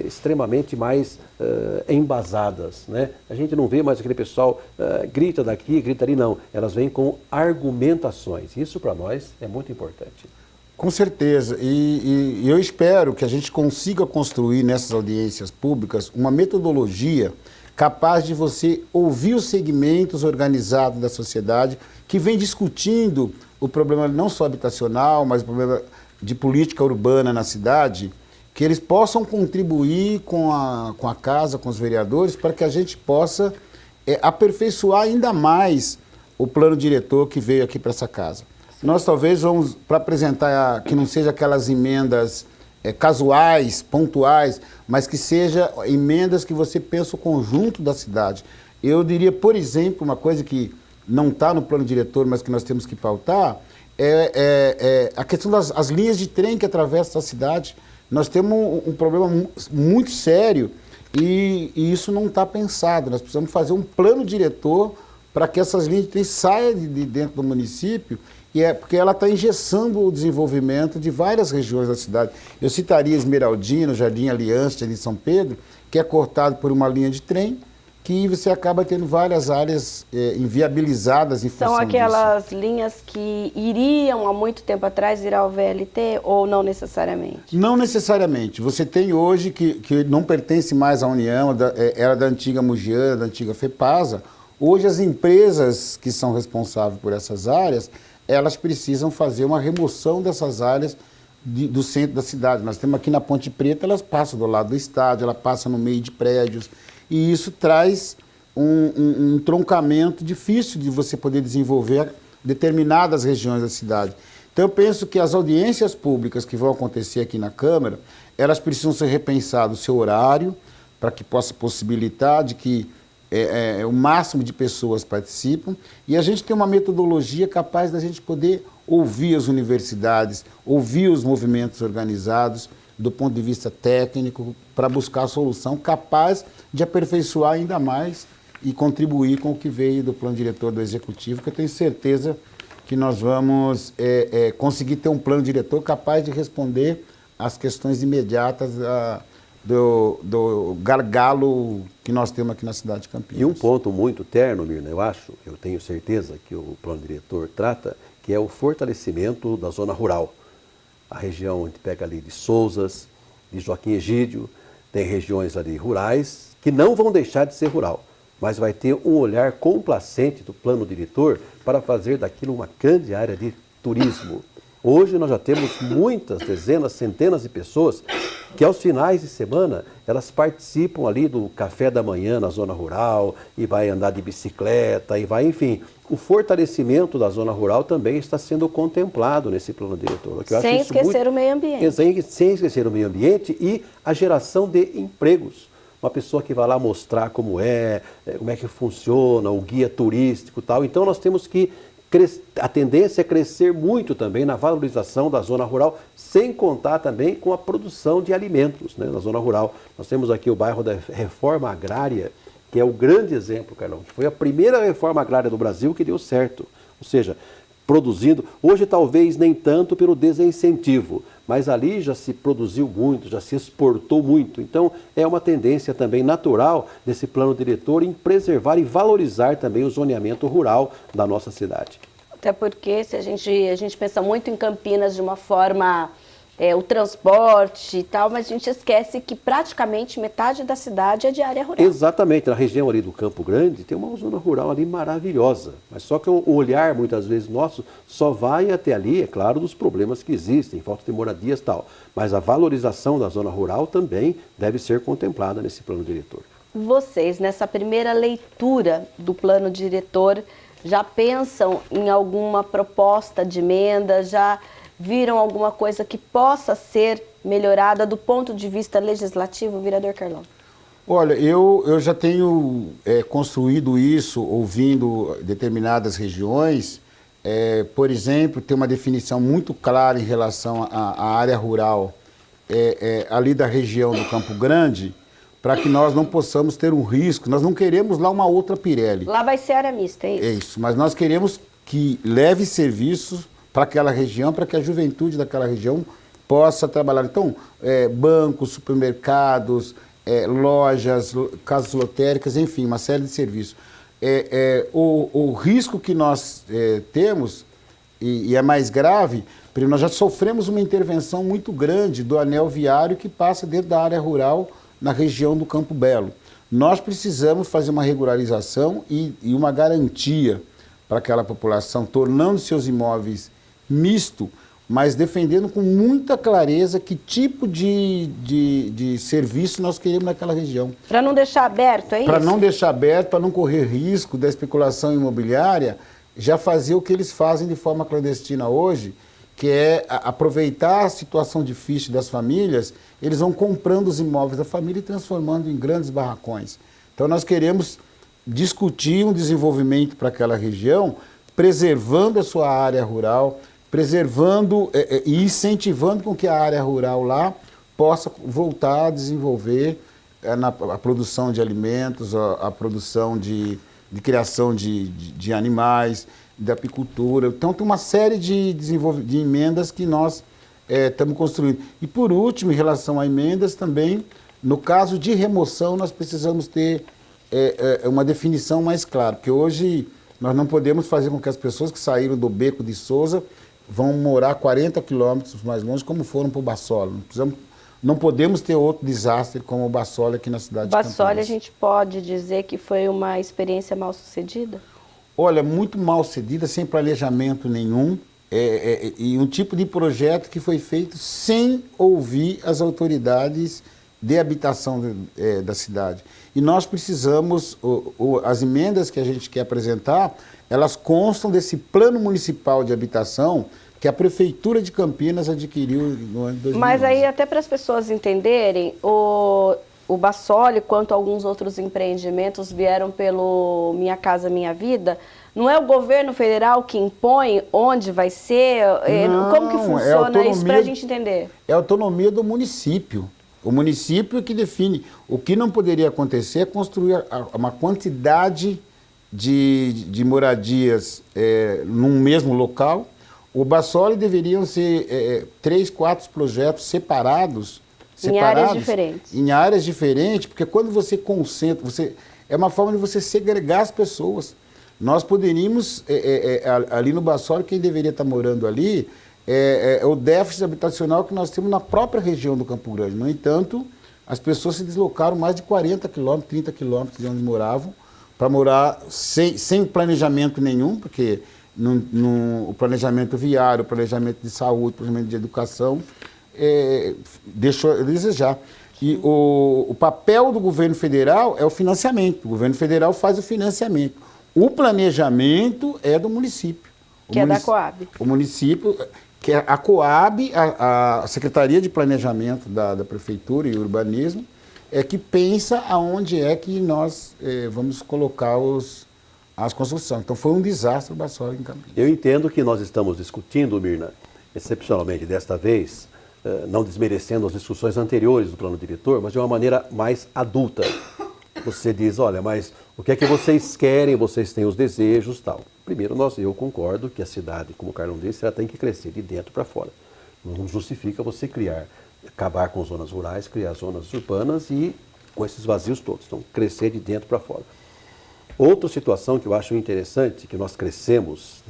Speaker 3: extremamente mais embasadas, né? A gente não vê mais aquele pessoal grita daqui, grita ali, não. Elas vêm com argumentações. Isso para nós é muito importante.
Speaker 2: Com certeza, e eu espero que a gente consiga construir nessas audiências públicas uma metodologia capaz de você ouvir os segmentos organizados da sociedade que vem discutindo o problema não só habitacional, mas o problema de política urbana na cidade, que eles possam contribuir com a casa, com os vereadores, para que a gente possa aperfeiçoar ainda mais o plano diretor que veio aqui para essa casa. Nós talvez vamos, para apresentar, que não seja aquelas emendas casuais, pontuais, mas que seja emendas que você pensa o conjunto da cidade. Eu diria, por exemplo, uma coisa que não está no plano diretor, mas que nós temos que pautar, a questão das linhas de trem que atravessam a cidade. Nós temos um problema muito sério e isso não está pensado. Nós precisamos fazer um plano diretor para que essas linhas de trem saiam de dentro do município, porque ela está engessando o desenvolvimento de várias regiões da cidade. Eu citaria Esmeraldina, Jardim Aliança, Jardim São Pedro, que é cortado por uma linha de trem, que você acaba tendo várias áreas inviabilizadas em função
Speaker 1: disso. São aquelas
Speaker 2: disso.
Speaker 1: Linhas que iriam há muito tempo atrás ir ao VLT ou não necessariamente?
Speaker 2: Não necessariamente. Você tem hoje que não pertence mais à União, era da antiga Mugiana, da antiga FEPASA. Hoje as empresas que são responsáveis por essas áreas, elas precisam fazer uma remoção dessas áreas do centro da cidade. Nós temos aqui na Ponte Preta, elas passam do lado do estádio, ela passa no meio de prédios, e isso traz um entroncamento difícil de você poder desenvolver determinadas regiões da cidade. Então eu penso que as audiências públicas que vão acontecer aqui na Câmara, elas precisam ser repensadas o seu horário, para que possa possibilitar de que o máximo de pessoas participam, e a gente tem uma metodologia capaz da gente poder ouvir as universidades, ouvir os movimentos organizados do ponto de vista técnico, para buscar a solução capaz de aperfeiçoar ainda mais e contribuir com o que veio do plano diretor do Executivo, que eu tenho certeza que nós vamos conseguir ter um plano diretor capaz de responder às questões imediatas do gargalo que nós temos aqui na cidade de Campinas.
Speaker 3: E um ponto muito terno, Mirna, eu tenho certeza que o plano diretor trata, que é o fortalecimento da zona rural. A região onde pega ali de Sousas, de Joaquim Egídio, tem regiões ali rurais que não vão deixar de ser rural, mas vai ter um olhar complacente do plano diretor para fazer daquilo uma grande área de turismo. Hoje nós já temos muitas, dezenas, centenas de pessoas que aos finais de semana elas participam ali do café da manhã na zona rural e vai andar de bicicleta e vai, enfim. O fortalecimento da zona rural também está sendo contemplado nesse plano diretor.
Speaker 1: Sem esquecer o meio ambiente.
Speaker 3: Sem esquecer o meio ambiente e a geração de empregos. Uma pessoa que vai lá mostrar como é que funciona, o guia turístico e tal. Então nós temos que a tendência é crescer muito também na valorização da zona rural, sem contar também com a produção de alimentos, né, na zona rural. Nós temos aqui o bairro da Reforma Agrária, que é o grande exemplo, Carlão, que foi a primeira reforma agrária do Brasil que deu certo. Ou seja, produzindo, hoje talvez nem tanto pelo desincentivo, mas ali já se produziu muito, já se exportou muito. Então é uma tendência também natural desse plano diretor em preservar e valorizar também o zoneamento rural da nossa cidade.
Speaker 1: Até porque se a gente pensa muito em Campinas de uma forma, o transporte e tal, mas a gente esquece que praticamente metade da cidade é de área rural.
Speaker 3: Exatamente, na região ali do Campo Grande tem uma zona rural ali maravilhosa, mas só que o olhar muitas vezes nosso só vai até ali, é claro, dos problemas que existem, falta de moradias e tal, mas a valorização da zona rural também deve ser contemplada nesse plano diretor.
Speaker 1: Vocês, nessa primeira leitura do plano diretor, já pensam em alguma proposta de emenda, já viram alguma coisa que possa ser melhorada do ponto de vista legislativo, vereador Carlão?
Speaker 2: Olha, eu já tenho construído isso, ouvindo determinadas regiões, por exemplo, tem uma definição muito clara em relação à área rural ali da região do Campo Grande, para que nós não possamos ter um risco. Nós não queremos lá uma outra Pirelli.
Speaker 1: Lá vai ser área mista, é isso?
Speaker 2: É isso, mas nós queremos que leve serviços para aquela região, para que a juventude daquela região possa trabalhar. Então, bancos, supermercados, lojas, casas lotéricas, enfim, uma série de serviços. O risco que nós temos, e é mais grave, porque nós já sofremos uma intervenção muito grande do anel viário que passa dentro da área rural na região do Campo Belo. Nós precisamos fazer uma regularização e uma garantia para aquela população, tornando seus imóveis misto, mas defendendo com muita clareza que tipo de serviço nós queremos naquela região.
Speaker 1: Para não deixar aberto, é isso?
Speaker 2: Para não deixar aberto, para não correr risco da especulação imobiliária, já fazer o que eles fazem de forma clandestina hoje, que é aproveitar a situação difícil das famílias, eles vão comprando os imóveis da família e transformando em grandes barracões. Então nós queremos discutir um desenvolvimento para aquela região, preservando a sua área rural, preservando e incentivando com que a área rural lá possa voltar a desenvolver a produção de alimentos, a produção de criação de animais, da apicultura. Então tem uma série de emendas que nós estamos construindo. E por último, em relação a emendas também, no caso de remoção, nós precisamos ter uma definição mais clara, porque hoje nós não podemos fazer com que as pessoas que saíram do Beco de Souza vão morar 40 quilômetros mais longe, como foram para o Bassola. Não podemos ter outro desastre como o Bassola aqui na cidade de Campinas.
Speaker 1: Bassola, a gente pode dizer que foi uma experiência mal sucedida?
Speaker 2: Olha, muito mal sucedida, sem planejamento nenhum, e um tipo de projeto que foi feito sem ouvir as autoridades de habitação da cidade. E nós precisamos, as emendas que a gente quer apresentar, elas constam desse plano municipal de habitação que a Prefeitura de Campinas adquiriu no ano de 2011.
Speaker 1: Mas aí, até para as pessoas entenderem, o Bassoli, quanto alguns outros empreendimentos vieram pelo Minha Casa Minha Vida, Não é o governo federal que impõe onde vai ser? Como que funciona isso para a gente entender?
Speaker 2: É a autonomia do município. O município é que define. O que não poderia acontecer é construir uma quantidade de moradias num mesmo local. O Bassoli deveriam ser 3, 4 projetos separados.
Speaker 1: Em áreas diferentes.
Speaker 2: Em áreas diferentes, porque quando você concentra, é uma forma de você segregar as pessoas. Nós poderíamos, ali no Bassoli, quem deveria estar morando ali, é o déficit habitacional que nós temos na própria região do Campo Grande. No entanto, as pessoas se deslocaram mais de 40 quilômetros, 30 quilômetros de onde moravam, para morar sem planejamento nenhum, porque o planejamento viário, o planejamento de saúde, o planejamento de educação, deixou a desejar. E o papel do governo federal é o financiamento. O governo federal faz o financiamento. O planejamento é do município.
Speaker 1: Que é da Coab.
Speaker 2: O município, que é a Coab, a Secretaria de Planejamento da Prefeitura e Urbanismo, é que pensa aonde é que nós vamos colocar as construções. Então foi um desastre o Bassoli em Campinas.
Speaker 3: Eu entendo que nós estamos discutindo, Mirna, excepcionalmente desta vez, não desmerecendo as discussões anteriores do plano diretor, mas de uma maneira mais adulta. Você diz, olha, mas o que é que vocês querem, vocês têm os desejos, tal. Primeiro, eu concordo que a cidade, como o Carlão disse, ela tem que crescer de dentro para fora. Não justifica você acabar com zonas rurais, criar zonas urbanas e com esses vazios todos. Então, crescer de dentro para fora. Outra situação que eu acho interessante, que nós crescemos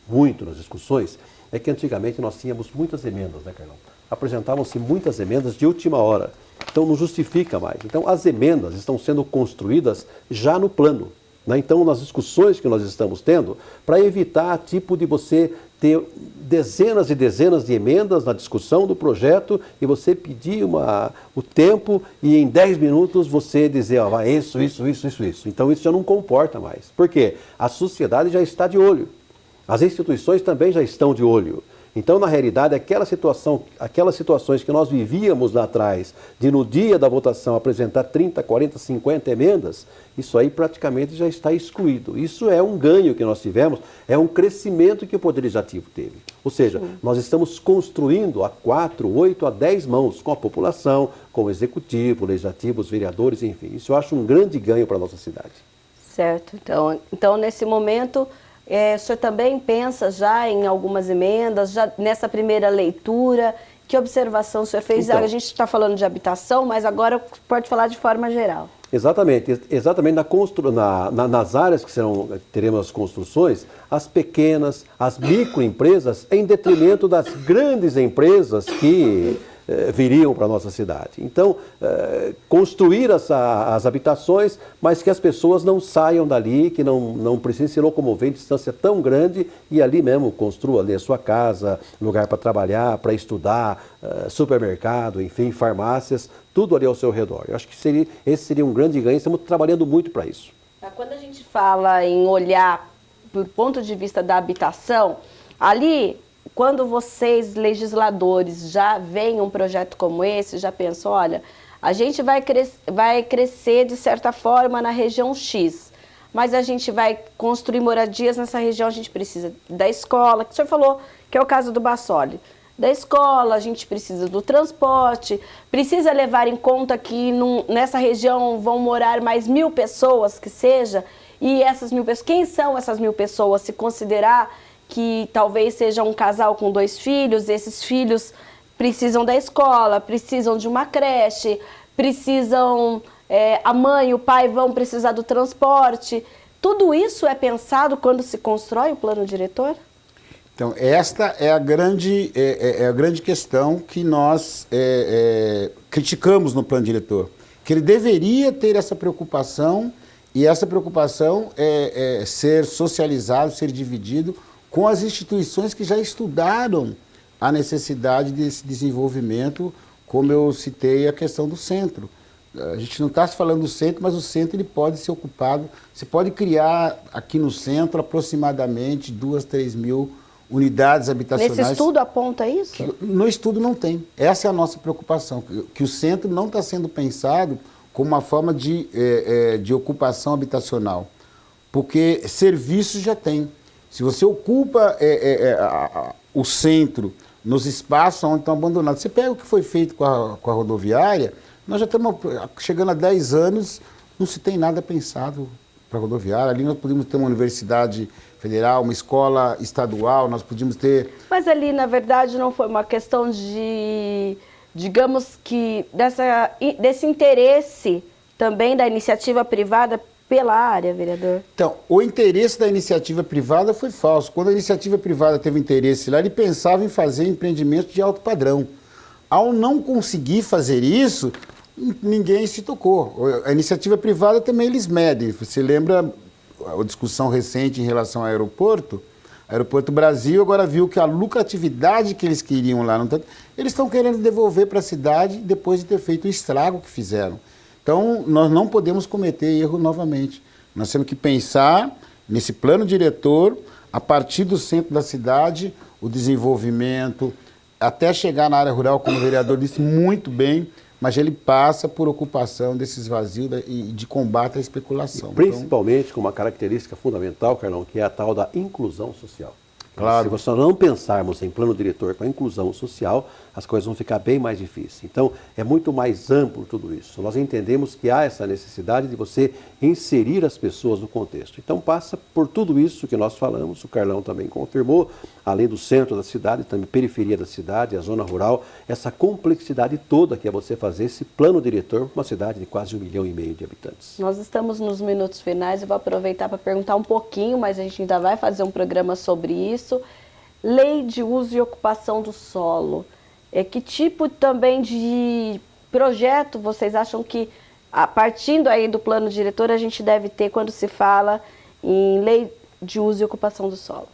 Speaker 3: muito nas discussões, é que antigamente nós tínhamos muitas emendas, né, Carlão? Apresentavam-se muitas emendas de última hora. Então não justifica mais. Então as emendas estão sendo construídas já no plano. Né? Então nas discussões que nós estamos tendo, para evitar tipo de você ter dezenas e dezenas de emendas na discussão do projeto e você pedir o tempo e em 10 minutos você dizer, vai isso. Então isso já não comporta mais. Por quê? A sociedade já está de olho. As instituições também já estão de olho. Então, na realidade, aquelas situações que nós vivíamos lá atrás, de no dia da votação apresentar 30, 40, 50 emendas, isso aí praticamente já está excluído. Isso é um ganho que nós tivemos, é um crescimento que o Poder Legislativo teve. Ou seja, nós estamos construindo a 4, 8, a 10 mãos com a população, com o Executivo, o Legislativo, os vereadores, enfim. Isso eu acho um grande ganho para a nossa cidade. Certo.
Speaker 1: Então nesse momento... o senhor também pensa já em algumas emendas, já nessa primeira leitura? Que observação o senhor fez?
Speaker 3: Então,
Speaker 1: a gente está falando de habitação, mas agora pode falar de forma geral.
Speaker 3: Exatamente nas áreas que teremos as construções, as pequenas, as microempresas, em detrimento das grandes empresas que viriam para a nossa cidade. Então, construir as habitações, mas que as pessoas não saiam dali, que não precisem se locomover em distância tão grande e ali mesmo construa ali a sua casa, lugar para trabalhar, para estudar, supermercado, enfim, farmácias, tudo ali ao seu redor. Eu acho que esse seria um grande ganho, estamos trabalhando muito para isso.
Speaker 1: Quando a gente fala em olhar do ponto de vista da habitação, ali... Quando vocês, legisladores, já veem um projeto como esse, já pensam, olha, a gente vai crescer de certa forma na região X, mas a gente vai construir moradias nessa região, a gente precisa da escola, que o senhor falou que é o caso do Bassoli. Da escola, a gente precisa do transporte, precisa levar em conta que nessa região vão morar mais 1.000 pessoas, que seja, e essas 1.000 pessoas, quem são essas 1.000 pessoas, se considerar que talvez seja um casal com 2 filhos, esses filhos precisam da escola, precisam de uma creche, precisam, a mãe e o pai vão precisar do transporte. Tudo isso é pensado quando se constrói o plano diretor?
Speaker 2: Então, esta é a grande questão que nós criticamos no plano diretor, que ele deveria ter essa preocupação e essa preocupação ser socializado, ser dividido com as instituições que já estudaram a necessidade desse desenvolvimento, como eu citei a questão do centro. A gente não está falando do centro, mas o centro ele pode ser ocupado. Você pode criar aqui no centro aproximadamente 2, 3 mil unidades habitacionais.
Speaker 1: Nesse estudo aponta isso?
Speaker 2: No estudo não tem. Essa é a nossa preocupação, que o centro não está sendo pensado como uma forma de ocupação habitacional. porque serviços já tem. Se você ocupa o centro nos espaços onde estão abandonados, você pega o que foi feito com a rodoviária, nós já estamos chegando a 10 anos, não se tem nada pensado para a rodoviária. Ali nós podíamos ter uma universidade federal, uma escola estadual, nós podíamos ter...
Speaker 1: Mas ali, na verdade, não foi uma questão de, digamos que, desse interesse também da iniciativa privada pela área, vereador?
Speaker 2: Então, o interesse da iniciativa privada foi falso. Quando a iniciativa privada teve interesse lá, ele pensava em fazer empreendimentos de alto padrão. Ao não conseguir fazer isso, ninguém se tocou. A iniciativa privada também eles medem. Você lembra a discussão recente em relação ao aeroporto? Aeroporto Brasil agora viu que a lucratividade que eles queriam lá, eles estão querendo devolver para a cidade depois de ter feito o estrago que fizeram. Então, nós não podemos cometer erro novamente. Nós temos que pensar nesse plano diretor, a partir do centro da cidade, o desenvolvimento, até chegar na área rural, como o vereador disse muito bem, mas ele passa por ocupação desses vazios e de combate à especulação.
Speaker 3: Principalmente com uma característica fundamental, Carlão, que é a tal da inclusão social.
Speaker 2: Claro.
Speaker 3: Se nós não pensarmos em plano diretor com a inclusão social, as coisas vão ficar bem mais difíceis. Então, é muito mais amplo tudo isso. Nós entendemos que há essa necessidade de você inserir as pessoas no contexto. Então, passa por tudo isso que nós falamos, o Carlão também confirmou, além do centro da cidade, também periferia da cidade, a zona rural, essa complexidade toda que é você fazer esse plano diretor para uma cidade de quase 1,5 milhão de habitantes.
Speaker 1: Nós estamos nos minutos finais, eu vou aproveitar para perguntar um pouquinho, mas a gente ainda vai fazer um programa sobre isso. Lei de uso e ocupação do solo. Que tipo também de projeto vocês acham que, partindo aí do plano diretor, a gente deve ter quando se fala em lei de uso e ocupação do solo?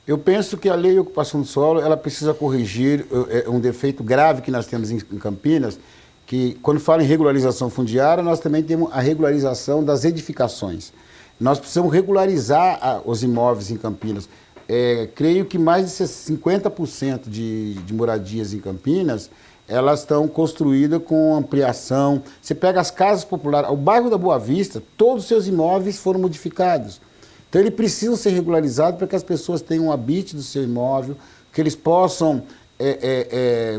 Speaker 2: Eu penso que a lei de ocupação do solo, ela precisa corrigir um defeito grave que nós temos em Campinas, que quando fala em regularização fundiária, nós também temos a regularização das edificações. Nós precisamos regularizar os imóveis em Campinas. Creio que mais de 50% de moradias em Campinas, elas estão construídas com ampliação. Você pega as casas populares, o bairro da Boa Vista, todos os seus imóveis foram modificados. Então, eles precisam ser regularizados para que as pessoas tenham um habite do seu imóvel, que eles possam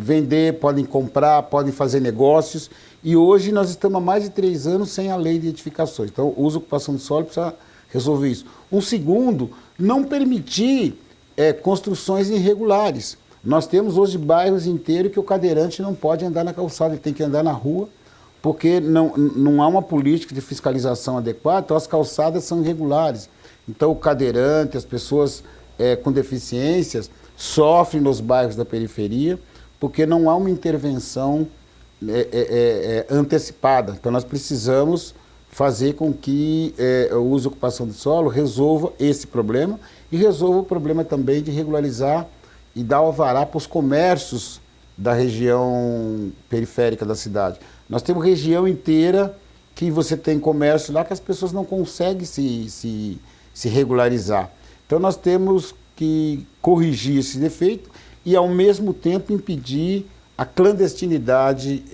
Speaker 2: vender, podem comprar, podem fazer negócios. E hoje nós estamos há mais de 3 anos sem a lei de edificações. Então, o uso e ocupação do solo precisa resolver isso. Um segundo, não permitir construções irregulares. Nós temos hoje bairros inteiros que o cadeirante não pode andar na calçada, ele tem que andar na rua, porque não há uma política de fiscalização adequada, então as calçadas são irregulares. Então o cadeirante, as pessoas com deficiências, sofrem nos bairros da periferia, porque não há uma intervenção antecipada. Então nós precisamos fazer com que o uso e ocupação do solo resolva esse problema e resolva o problema também de regularizar e dar alvará para os comércios da região periférica da cidade. Nós temos região inteira que você tem comércio lá que as pessoas não conseguem se regularizar. Então nós temos que corrigir esse defeito e ao mesmo tempo impedir a clandestinidade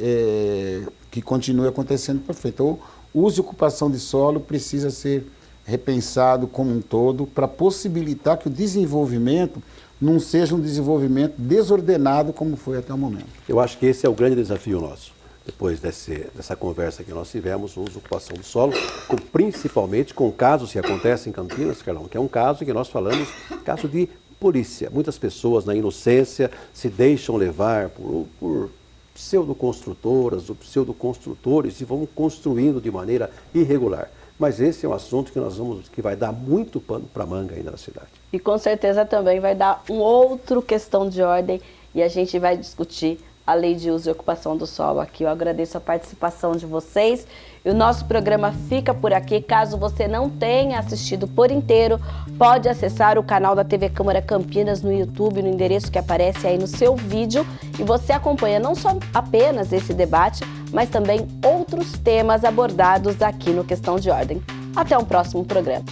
Speaker 2: que continue acontecendo para frente. Então, o uso e ocupação de solo precisa ser repensado como um todo para possibilitar que o desenvolvimento não seja um desenvolvimento desordenado como foi até o momento.
Speaker 3: Eu acho que esse é o grande desafio nosso. Depois dessa conversa que nós tivemos, o uso e ocupação do solo, principalmente com casos que acontecem em Campinas, Carlão, que é um caso que nós falamos, caso de polícia. Muitas pessoas na inocência se deixam levar por pseudoconstrutoras ou pseudoconstrutores e vão construindo de maneira irregular. Mas esse é um assunto que vai dar muito pano para manga ainda na cidade. E
Speaker 1: com certeza também vai dar um outro questão de ordem e a gente vai discutir a lei de uso e ocupação do solo aqui. Eu agradeço a participação de vocês. E o nosso programa fica por aqui. Caso você não tenha assistido por inteiro, pode acessar o canal da TV Câmara Campinas no YouTube, no endereço que aparece aí no seu vídeo. E você acompanha não só apenas esse debate, mas também outros temas abordados aqui no Questão de Ordem. Até um próximo programa.